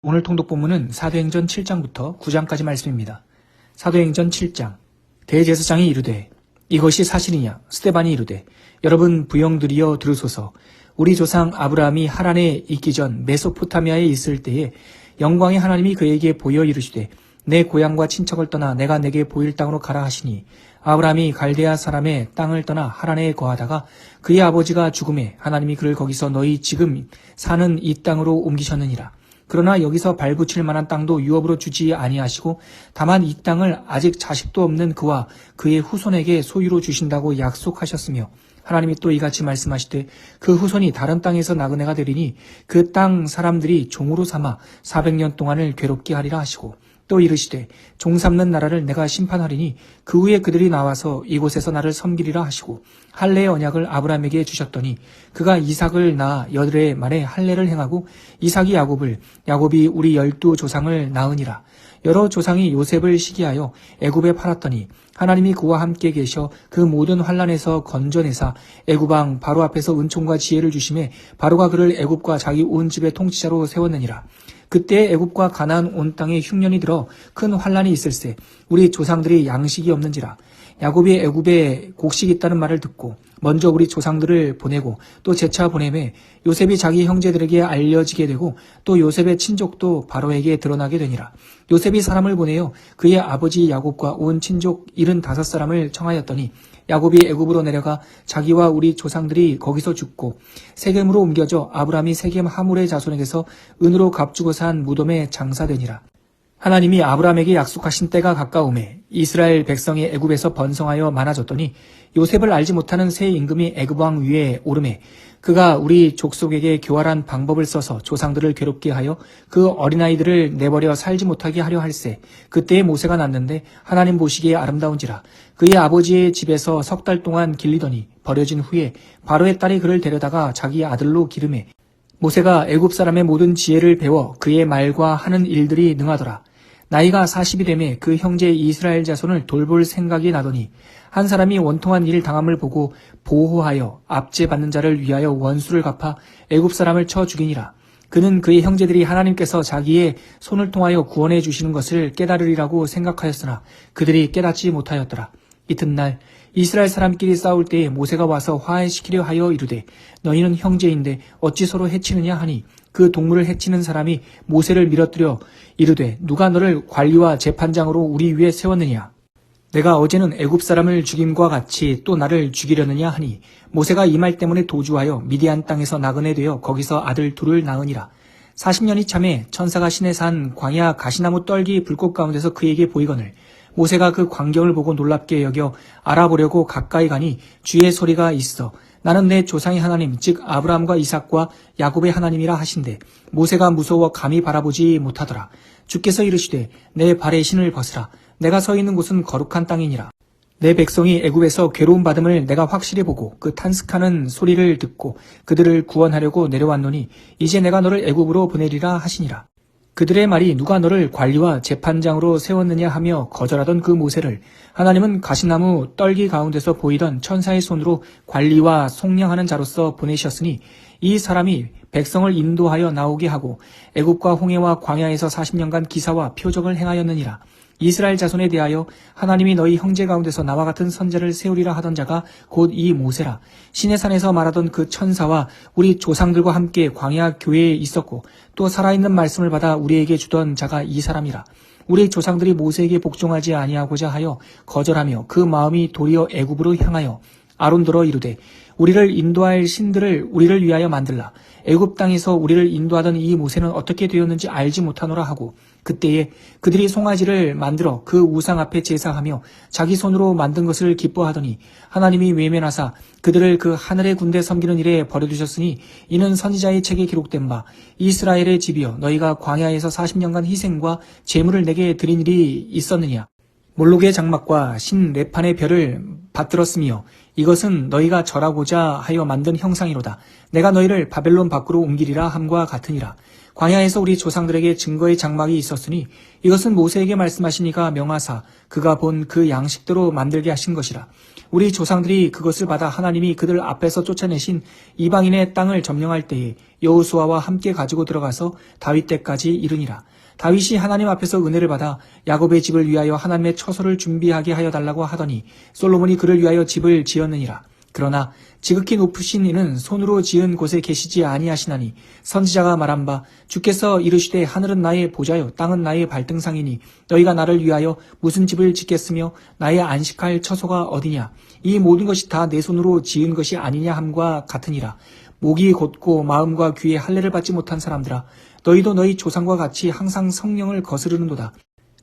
오늘 통독본문은 사도행전 7장부터 9장까지 말씀입니다. 사도행전 7장. 대제사장이 이르되 이것이 사실이냐? 스데반이 이르되 여러분 부영들이여 들으소서. 우리 조상 아브라함이 하란에 있기 전 메소포타미아에 있을 때에 영광의 하나님이 그에게 보여 이르시되 내 고향과 친척을 떠나 내가 내게 보일 땅으로 가라 하시니 아브라함이 갈대아 사람의 땅을 떠나 하란에 거하다가 그의 아버지가 죽음에 하나님이 그를 거기서 너희 지금 사는 이 땅으로 옮기셨느니라. 그러나 여기서 발붙일 만한 땅도 유업으로 주지 아니하시고 다만 이 땅을 아직 자식도 없는 그와 그의 후손에게 소유로 주신다고 약속하셨으며 하나님이 또 이같이 말씀하시되 그 후손이 다른 땅에서 나그네가 되리니 그 땅 사람들이 종으로 삼아 400년 동안을 괴롭게 하리라 하시고 또 이르시되 종 삼는 나라를 내가 심판하리니 그 후에 그들이 나와서 이곳에서 나를 섬기리라 하시고 할례의 언약을 아브라함에게 주셨더니 그가 이삭을 낳아 8해 만에 할례를 행하고 이삭이 야곱을 야곱이 우리 12조상을 낳으니라. 여러 조상이 요셉을 시기하여 애굽에 팔았더니 하나님이 그와 함께 계셔 그 모든 환난에서 건져내사 애굽 왕 바로 앞에서 은총과 지혜를 주심에 바로가 그를 애굽과 자기 온 집의 통치자로 세웠느니라. 그때 애굽과 가나안 온 땅에 흉년이 들어 큰 환난이 있을세 우리 조상들이 양식이 없는지라. 야곱이 애굽에 곡식이 있다는 말을 듣고 먼저 우리 조상들을 보내고 또 재차 보내매 요셉이 자기 형제들에게 알려지게 되고 또 요셉의 친족도 바로에게 드러나게 되니라. 요셉이 사람을 보내어 그의 아버지 야곱과 온 친족 75사람을 청하였더니 야곱이 애굽으로 내려가 자기와 우리 조상들이 거기서 죽고 세겜으로 옮겨져 아브라함이 세겜 하물의 자손에게서 은으로 값주고 산 무덤에 장사되니라. 하나님이 아브라함에게 약속하신 때가 가까우매 이스라엘 백성이 애굽에서 번성하여 많아졌더니 요셉을 알지 못하는 새 임금이 애굽 왕 위에 오르매 그가 우리 족속에게 교활한 방법을 써서 조상들을 괴롭게 하여 그 어린아이들을 내버려 살지 못하게 하려 할세. 그때에 모세가 낳는데 하나님 보시기에 아름다운지라. 그의 아버지의 집에서 3달 동안 길리더니 버려진 후에 바로의 딸이 그를 데려다가 자기 아들로 기르매 모세가 애굽 사람의 모든 지혜를 배워 그의 말과 하는 일들이 능하더라. 나이가 40이 되매 그 형제 이스라엘 자손을 돌볼 생각이 나더니 한 사람이 원통한 일 당함을 보고 보호하여 압제받는 자를 위하여 원수를 갚아 애굽 사람을 쳐 죽이니라. 그는 그의 형제들이 하나님께서 자기의 손을 통하여 구원해 주시는 것을 깨달으리라고 생각하였으나 그들이 깨닫지 못하였더라. 이튿날 이스라엘 사람끼리 싸울 때에 모세가 와서 화해시키려 하여 이르되 너희는 형제인데 어찌 서로 해치느냐 하니 그 동물을 해치는 사람이 모세를 밀어뜨려 이르되 누가 너를 관리와 재판장으로 우리 위에 세웠느냐. 내가 어제는 애굽 사람을 죽임과 같이 또 나를 죽이려느냐 하니 모세가 이 말 때문에 도주하여 미디안 땅에서 나그네 되어 거기서 아들 둘을 낳으니라. 40년이 참에 천사가 신에 산 광야 가시나무 떨기 불꽃 가운데서 그에게 보이거늘 모세가 그 광경을 보고 놀랍게 여겨 알아보려고 가까이 가니 주의 소리가 있어 나는 내 조상의 하나님 즉 아브라함과 이삭과 야곱의 하나님이라 하신대 모세가 무서워 감히 바라보지 못하더라. 주께서 이르시되 내 발의 신을 벗으라. 내가 서 있는 곳은 거룩한 땅이니라. 내 백성이 애굽에서 괴로움 받음을 내가 확실히 보고 그 탄식하는 소리를 듣고 그들을 구원하려고 내려왔노니 이제 내가 너를 애굽으로 보내리라 하시니라. 그들의 말이 누가 너를 관리와 재판장으로 세웠느냐 하며 거절하던 그 모세를 하나님은 가시나무 떨기 가운데서 보이던 천사의 손으로 관리와 속량하는 자로서 보내셨으니 이 사람이 백성을 인도하여 나오게 하고 애굽과 홍해와 광야에서 40년간 기사와 표적을 행하였느니라. 이스라엘 자손에 대하여 하나님이 너희 형제 가운데서 나와 같은 선자를 세우리라 하던 자가 곧 이 모세라. 시내산에서 말하던 그 천사와 우리 조상들과 함께 광야 교회에 있었고 또 살아있는 말씀을 받아 우리에게 주던 자가 이 사람이라. 우리 조상들이 모세에게 복종하지 아니하고자 하여 거절하며 그 마음이 도리어 애굽으로 향하여 아론더러 이르되 우리를 인도할 신들을 우리를 위하여 만들라. 애굽 땅에서 우리를 인도하던 이 모세는 어떻게 되었는지 알지 못하노라 하고 그때에 그들이 송아지를 만들어 그 우상 앞에 제사하며 자기 손으로 만든 것을 기뻐하더니 하나님이 외면하사 그들을 그 하늘의 군대 섬기는 일에 버려두셨으니 이는 선지자의 책에 기록된 바 이스라엘의 집이여 너희가 광야에서 40년간 희생과 제물을 내게 드린 일이 있었느냐. 몰록의 장막과 신 레판의 별을 받들었으며 이것은 너희가 절하고자 하여 만든 형상이로다. 내가 너희를 바벨론 밖으로 옮기리라 함과 같으니라. 광야에서 우리 조상들에게 증거의 장막이 있었으니 이것은 모세에게 말씀하신 이가 명하사 그가 본 그 양식대로 만들게 하신 것이라. 우리 조상들이 그것을 받아 하나님이 그들 앞에서 쫓아내신 이방인의 땅을 점령할 때에 여호수아와 함께 가지고 들어가서 다윗 때까지 이르니라. 다윗이 하나님 앞에서 은혜를 받아 야곱의 집을 위하여 하나님의 처소를 준비하게 하여 달라고 하더니 솔로몬이 그를 위하여 집을 지었느니라. 그러나 지극히 높으신 이는 손으로 지은 곳에 계시지 아니하시나니 선지자가 말한 바 주께서 이르시되 하늘은 나의 보좌요 땅은 나의 발등상이니 너희가 나를 위하여 무슨 집을 짓겠으며 나의 안식할 처소가 어디냐. 이 모든 것이 다 내 손으로 지은 것이 아니냐 함과 같으니라. 목이 곧고 마음과 귀에 할례를 받지 못한 사람들아, 너희도 너희 조상과 같이 항상 성령을 거스르는도다.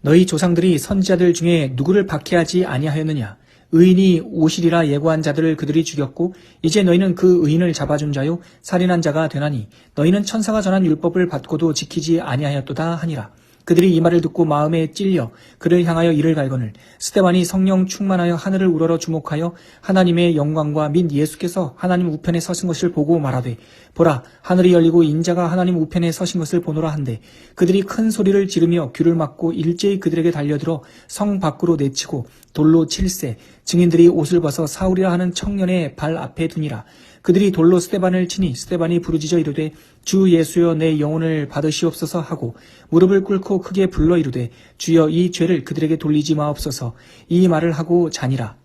너희 조상들이 선지자들 중에 누구를 박해하지 아니하였느냐. 의인이 오시리라 예고한 자들을 그들이 죽였고 이제 너희는 그 의인을 잡아준 자요 살인한 자가 되나니 너희는 천사가 전한 율법을 받고도 지키지 아니하였도다 하니라. 그들이 이 말을 듣고 마음에 찔려 그를 향하여 이를 갈거늘 스데반이 성령 충만하여 하늘을 우러러 주목하여 하나님의 영광과 및 예수께서 하나님 우편에 서신 것을 보고 말하되 보라 하늘이 열리고 인자가 하나님 우편에 서신 것을 보노라 한데 그들이 큰 소리를 지르며 귀를 막고 일제히 그들에게 달려들어 성 밖으로 내치고 돌로 칠세 증인들이 옷을 벗어 사울이라 하는 청년의 발 앞에 두니라. 그들이 돌로 스데반을 치니 스데반이 부르짖어 이르되 주 예수여 내 영혼을 받으시옵소서 하고 무릎을 꿇고 크게 불러 이르되 주여 이 죄를 그들에게 돌리지 마옵소서. 이 말을 하고 자니라.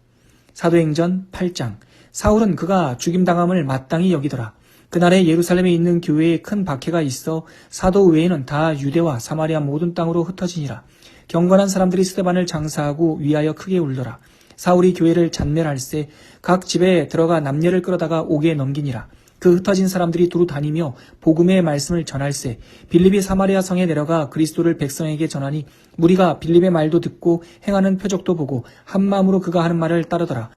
사도행전 8장. 사울은 그가 죽임당함을 마땅히 여기더라. 그날에 예루살렘에 있는 교회에 큰 박해가 있어 사도 외에는 다 유대와 사마리아 모든 땅으로 흩어지니라. 경건한 사람들이 스데반을 장사하고 위하여 크게 울더라. 사울이 교회를 잔멸할세 각 집에 들어가 남녀를 끌어다가 옥에 넘기니라. 그 흩어진 사람들이 두루 다니며 복음의 말씀을 전할세 빌립이 사마리아 성에 내려가 그리스도를 백성에게 전하니 무리가 빌립의 말도 듣고 행하는 표적도 보고 한 마음으로 그가 하는 말을 따르더라.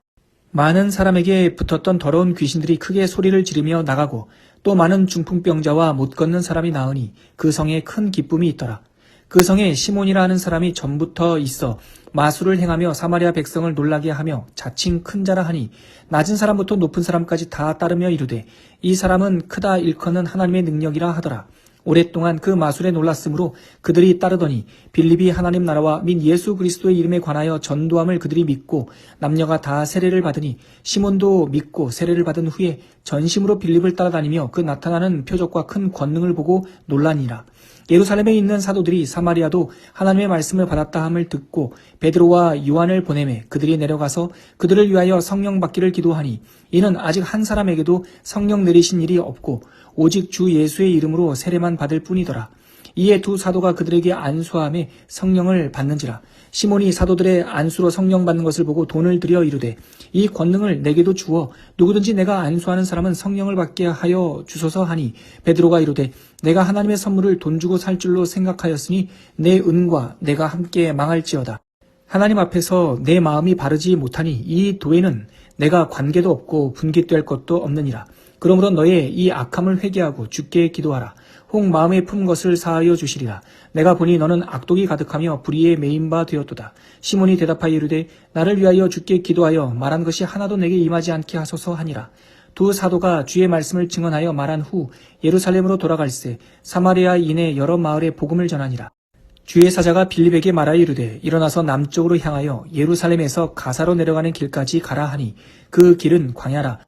많은 사람에게 붙었던 더러운 귀신들이 크게 소리를 지르며 나가고 또 많은 중풍병자와 못 걷는 사람이 나으니 그 성에 큰 기쁨이 있더라. 그 성에 시몬이라 하는 사람이 전부터 있어 마술을 행하며 사마리아 백성을 놀라게 하며 자칭 큰 자라 하니 낮은 사람부터 높은 사람까지 다 따르며 이르되 이 사람은 크다 일컫는 하나님의 능력이라 하더라. 오랫동안 그 마술에 놀랐으므로 그들이 따르더니 빌립이 하나님 나라와 및 예수 그리스도의 이름에 관하여 전도함을 그들이 믿고 남녀가 다 세례를 받으니 시몬도 믿고 세례를 받은 후에 전심으로 빌립을 따라다니며 그 나타나는 표적과 큰 권능을 보고 놀라니라. 예루살렘에 있는 사도들이 사마리아도 하나님의 말씀을 받았다 함을 듣고 베드로와 요한을 보내매 그들이 내려가서 그들을 위하여 성령 받기를 기도하니 이는 아직 한 사람에게도 성령 내리신 일이 없고 오직 주 예수의 이름으로 세례만 받을 뿐이더라. 이에 두 사도가 그들에게 안수함에 성령을 받는지라. 시몬이 사도들의 안수로 성령 받는 것을 보고 돈을 들여 이르되 이 권능을 내게도 주어 누구든지 내가 안수하는 사람은 성령을 받게 하여 주소서 하니 베드로가 이르되 내가 하나님의 선물을 돈 주고 살 줄로 생각하였으니 내 은과 내가 함께 망할지어다. 하나님 앞에서 내 마음이 바르지 못하니 이 도에는 내가 관계도 없고 분깃될 것도 없느니라. 그러므로 너의 이 악함을 회개하고 주께 기도하라. 혹 마음에 품 것을 사하여 주시리라. 내가 보니 너는 악독이 가득하며 불의에 매인 바 되었도다. 시몬이 대답하여 이르되 나를 위하여 주께 기도하여 말한 것이 하나도 내게 임하지 않게 하소서 하니라. 두 사도가 주의 말씀을 증언하여 말한 후 예루살렘으로 돌아갈새 사마리아 이내 여러 마을에 복음을 전하니라. 주의 사자가 빌립에게 말하여 이르되 일어나서 남쪽으로 향하여 예루살렘에서 가사로 내려가는 길까지 가라 하니 그 길은 광야라.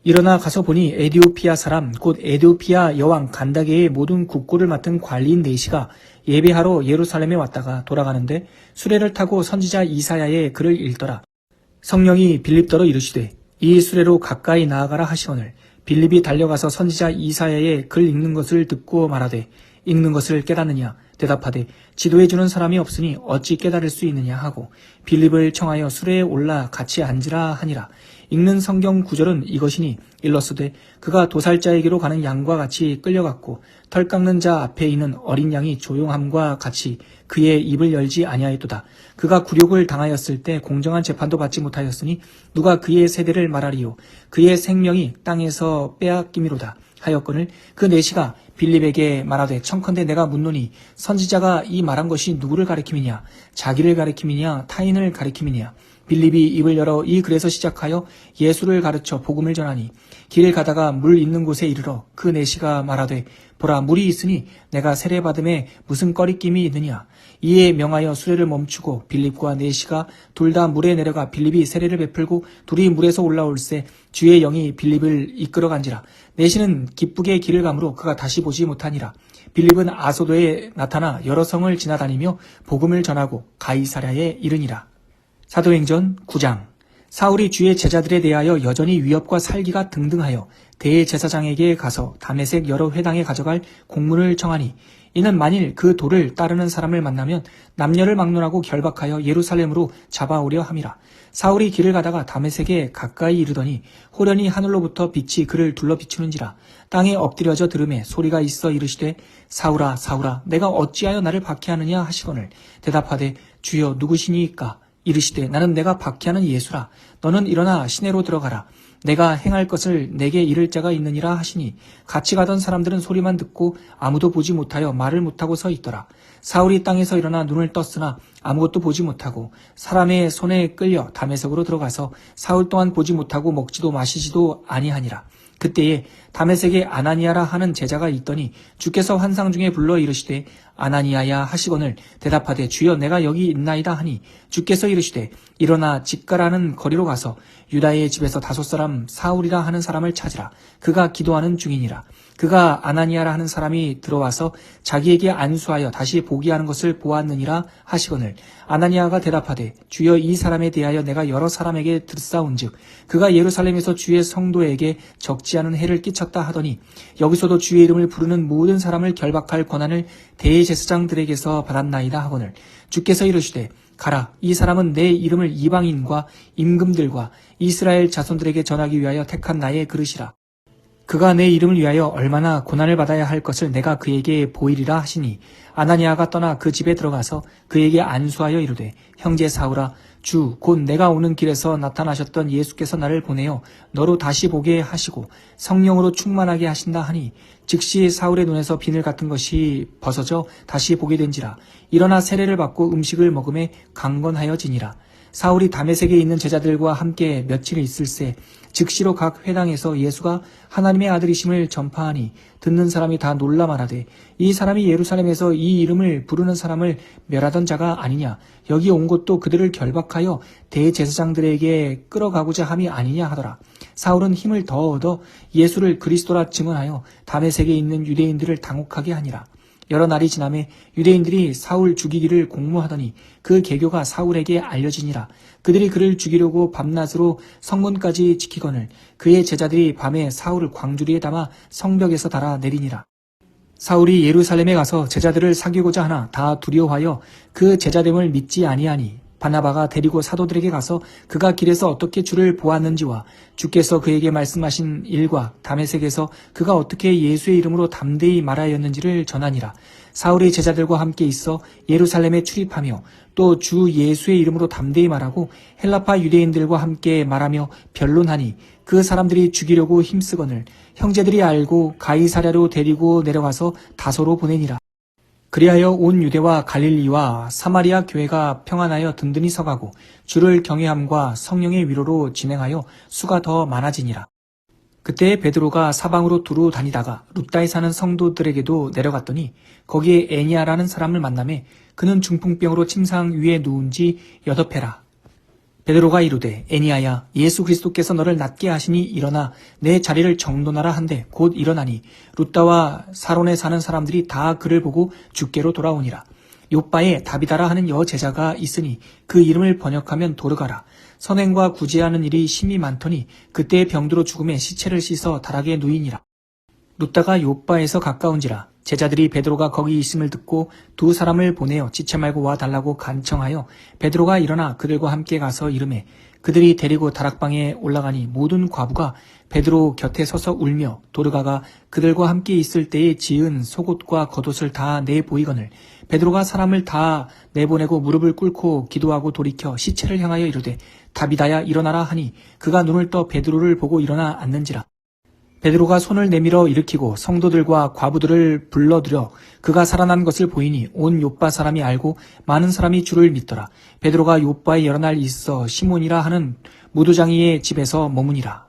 일어나 가서 보니 에디오피아 사람 곧 에디오피아 여왕 간다게의 모든 국고를 맡은 관리인 네시가 예배하러 예루살렘에 왔다가 돌아가는데 수레를 타고 선지자 이사야의 글을 읽더라. 성령이 빌립더러 이르시되 이 수레로 가까이 나아가라 하시거늘 빌립이 달려가서 선지자 이사야의 글 읽는 것을 듣고 말하되 읽는 것을 깨닫느냐 대답하되 지도해주는 사람이 없으니 어찌 깨달을 수 있느냐 하고 빌립을 청하여 수레에 올라 같이 앉으라 하니라. 읽는 성경 구절은 이것이니 일러스되 그가 도살자에게로 가는 양과 같이 끌려갔고 털 깎는 자 앞에 있는 어린 양이 조용함과 같이 그의 입을 열지 아니하였도다. 그가 굴욕을 당하였을 때 공정한 재판도 받지 못하였으니 누가 그의 세대를 말하리요. 그의 생명이 땅에서 빼앗김이로다 하였거늘 그 내시가 빌립에게 말하되 청컨대 내가 묻노니 선지자가 이 말한 것이 누구를 가리킴이냐 자기를 가리킴이냐 타인을 가리킴이냐 빌립이 입을 열어 이 글에서 시작하여 예수를 가르쳐 복음을 전하니 길을 가다가 물 있는 곳에 이르러 그 내시가 말하되 보라 물이 있으니 내가 세례받음에 무슨 꺼리낌이 있느냐. 이에 명하여 수레를 멈추고 빌립과 내시가 둘 다 물에 내려가 빌립이 세례를 베풀고 둘이 물에서 올라올새 주의 영이 빌립을 이끌어 간지라. 내시는 기쁘게 길을 가므로 그가 다시 보지 못하니라. 빌립은 아소도에 나타나 여러 성을 지나다니며 복음을 전하고 가이사랴에 이르니라. 사도행전 9장. 사울이 주의 제자들에 대하여 여전히 위협과 살기가 등등하여 대제사장에게 가서 다메섹 여러 회당에 가져갈 공문을 청하니 이는 만일 그 도를 따르는 사람을 만나면 남녀를 막론하고 결박하여 예루살렘으로 잡아오려 함이라. 사울이 길을 가다가 다메섹에 가까이 이르더니 호련히 하늘로부터 빛이 그를 둘러 비추는지라. 땅에 엎드려져 들음에 소리가 있어 이르시되 사울아 사울아 내가 어찌하여 나를 박해하느냐 하시거늘 대답하되 주여 누구시니이까. 이르시되 나는 내가 박해하는 예수라. 너는 일어나 시내로 들어가라. 내가 행할 것을 내게 이를 자가 있느니라 하시니 같이 가던 사람들은 소리만 듣고 아무도 보지 못하여 말을 못하고 서 있더라. 사울이 땅에서 일어나 눈을 떴으나 아무것도 보지 못하고 사람의 손에 끌려 다메섹으로 들어가서 사흘 동안 보지 못하고 먹지도 마시지도 아니하니라. 그때에 다메섹에 아나니아라 하는 제자가 있더니 주께서 환상 중에 불러 이르시되 아나니아야 하시거늘 대답하되 주여 내가 여기 있나이다 하니 주께서 이르시되 일어나 집가라는 거리로 가서 유다의 집에서 5사람 사울이라 하는 사람을 찾으라. 그가 기도하는 중이니라. 그가 아나니아라 하는 사람이 들어와서 자기에게 안수하여 다시 보게 하는 것을 보았느니라 하시거늘 아나니아가 대답하되 주여 이 사람에 대하여 내가 여러 사람에게 듣사온즉 그가 예루살렘에서 주의 성도에게 적지 않은 해를 끼쳤다 하더니 여기서도 주의 이름을 부르는 모든 사람을 결박할 권한을 대제사장들에게서 받았나이다 하거늘 주께서 이르시되 가라. 이 사람은 내 이름을 이방인과 임금들과 이스라엘 자손들에게 전하기 위하여 택한 나의 그릇이라. 그가 내 이름을 위하여 얼마나 고난을 받아야 할 것을 내가 그에게 보이리라 하시니 아나니아가 떠나 그 집에 들어가서 그에게 안수하여 이르되 형제 사울아 주 곧 내가 오는 길에서 나타나셨던 예수께서 나를 보내어 너로 다시 보게 하시고 성령으로 충만하게 하신다 하니 즉시 사울의 눈에서 비늘 같은 것이 벗어져 다시 보게 된지라. 일어나 세례를 받고 음식을 먹음에 강건하여지니라. 사울이 다메섹에 있는 제자들과 함께 며칠 있을새 즉시로 각 회당에서 예수가 하나님의 아들이심을 전파하니 듣는 사람이 다 놀라 말하되 이 사람이 예루살렘에서 이 이름을 부르는 사람을 멸하던 자가 아니냐. 여기 온 것도 그들을 결박하여 대제사장들에게 끌어가고자 함이 아니냐 하더라. 사울은 힘을 더 얻어 예수를 그리스도라 증언하여 다메섹에 있는 유대인들을 당혹하게 하니라. 여러 날이 지나매 유대인들이 사울 죽이기를 공모하더니 그 계교가 사울에게 알려지니라. 그들이 그를 죽이려고 밤낮으로 성문까지 지키거늘 그의 제자들이 밤에 사울을 광주리에 담아 성벽에서 달아 내리니라. 사울이 예루살렘에 가서 제자들을 사귀고자 하나 다 두려워하여 그 제자됨을 믿지 아니하니 바나바가 데리고 사도들에게 가서 그가 길에서 어떻게 주를 보았는지와 주께서 그에게 말씀하신 일과 다메섹에서 그가 어떻게 예수의 이름으로 담대히 말하였는지를 전하니라. 사울이 제자들과 함께 있어 예루살렘에 출입하며 또 주 예수의 이름으로 담대히 말하고 헬라파 유대인들과 함께 말하며 변론하니 그 사람들이 죽이려고 힘쓰거늘 형제들이 알고 가이사랴로 데리고 내려가서 다소로 보내니라. 그리하여 온 유대와 갈릴리와 사마리아 교회가 평안하여 든든히 서가고 주를 경외함과 성령의 위로로 진행하여 수가 더 많아지니라. 그때 베드로가 사방으로 두루 다니다가 룻다에 사는 성도들에게도 내려갔더니 거기에 애니아라는 사람을 만나매 그는 중풍병으로 침상 위에 누운 지 8해라. 베드로가 이르되 애니아야 예수 그리스도께서 너를 낫게 하시니 일어나 내 자리를 정돈하라 한데 곧 일어나니 룻다와 사론에 사는 사람들이 다 그를 보고 주께로 돌아오니라. 요빠에 다비다라 하는 여제자가 있으니 그 이름을 번역하면 도르가라. 선행과 구제하는 일이 심히 많더니 그때의 병들어 죽음에 시체를 씻어 다락에 누이니라. 룻다가 요빠에서 가까운지라. 제자들이 베드로가 거기 있음을 듣고 2 사람을 보내어 지체 말고 와 달라고 간청하여 베드로가 일어나 그들과 함께 가서 이르매 그들이 데리고 다락방에 올라가니 모든 과부가 베드로 곁에 서서 울며 도르가가 그들과 함께 있을 때에 지은 속옷과 겉옷을 다 내보이거늘 베드로가 사람을 다 내보내고 무릎을 꿇고 기도하고 돌이켜 시체를 향하여 이르되 다비다야 일어나라 하니 그가 눈을 떠 베드로를 보고 일어나 앉는지라. 베드로가 손을 내밀어 일으키고 성도들과 과부들을 불러들여 그가 살아난 것을 보이니 온 요빠 사람이 알고 많은 사람이 주를 믿더라. 베드로가 요빠에 여러 날 있어 시몬이라 하는 무도장이의 집에서 머무니라.